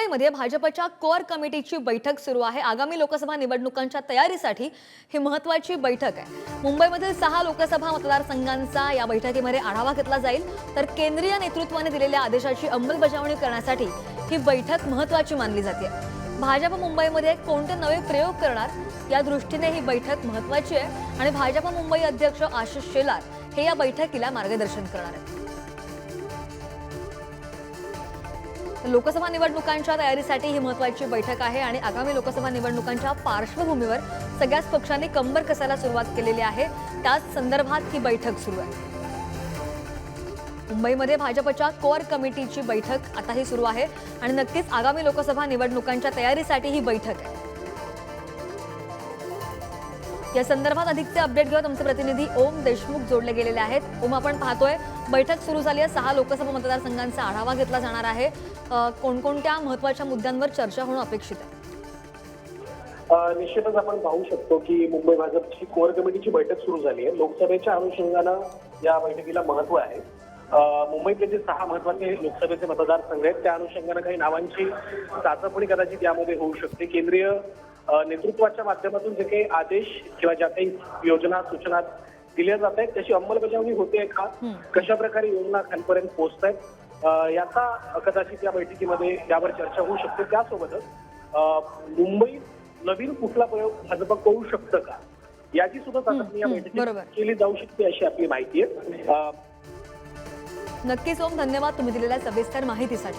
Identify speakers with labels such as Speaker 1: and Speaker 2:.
Speaker 1: मुंबईमध्ये भाजपच्या कोअर कमिटीची बैठक सुरू आहे। आगामी लोकसभा निवडणुकांच्या तयारीसाठी ही महत्त्वाची बैठक आहे। मुंबईमधील 6 लोकसभा मतदारसंघांचा या बैठकीमध्ये आढावा घेतला जाईल, तर केंद्रीय नेतृत्वाने दिलेल्या आदेशाची अंमलबजावणी करण्यासाठी ही बैठक महत्त्वाची मानली जाते। भाजप मुंबईमध्ये कोणते नवे प्रयोग करणार या दृष्टीने ही बैठक महत्त्वाची आहे आणि भाजप मुंबई अध्यक्ष आशिष शेलार हे या बैठकीला मार्गदर्शन करणार आहेत। लोकसभा निवडणुकांच्या तयारीसाठी ही महत्त्वाची बैठक आहे आणि आगामी लोकसभा निवडणुकांच्या पार्श्वभूमीवर सगळ्याच पक्षांनी कंबर कसायला सुरुवात केलेली आहे। त्याच संदर्भात ही बैठक सुरू आहे। मुंबईमध्ये भाजपच्या कोअर कमिटीची बैठक आताही सुरू आहे आणि नक्कीच आगामी लोकसभा निवडणुकांच्या तयारीसाठी ही बैठक आहे। या संदर्भात अधिकचे अपडेट घेऊन आमचे प्रतिनिधी ओम देशमुख जोडले गेलेले आहेत। ओम, आपण पाहतोय बैठक सुरू झाली आहे, 6 लोकसभा मतदारसंघांचा आढावा घेतला जाणार आहे। कोणकोणत्या महत्त्वाच्या मुद्द्यांवर चर्चा होणं अपेक्षित आहे?
Speaker 2: निश्चितच आपण पाहू शकतो की मुंबई भाजपची कोअर कमिटीची बैठक सुरू झाली आहे। लोकसभेच्या अनुषंगानं या बैठकीला महत्त्व आहे। मुंबईतले जे 6 महत्त्वाचे लोकसभेचे मतदारसंघ आहेत त्या अनुषंगानं काही नावांची चाचपणी कदाचित यामध्ये होऊ शकते। केंद्रीय नेतृत्वाच्या माध्यमातून जे काही आदेश किंवा ज्या काही योजना सूचना दिल्या जात आहेत त्याची अंमलबजावणी होते का, कशा प्रकारे योजना खालपर्यंत पोहोचत आहेत याचा कदाचित या बैठकीमध्ये यावर चर्चा होऊ शकते। त्यासोबतच मुंबईत नवीन कुठला प्रयोग भाजप करू शकतं का याची सुद्धा चाचपणी या बैठकीत केली जाऊ शकते अशी आपली माहिती आहे।
Speaker 1: नक्कीच ओम, धन्यवाद तुम्ही दिलेल्या सविस्तर माहितीसाठी।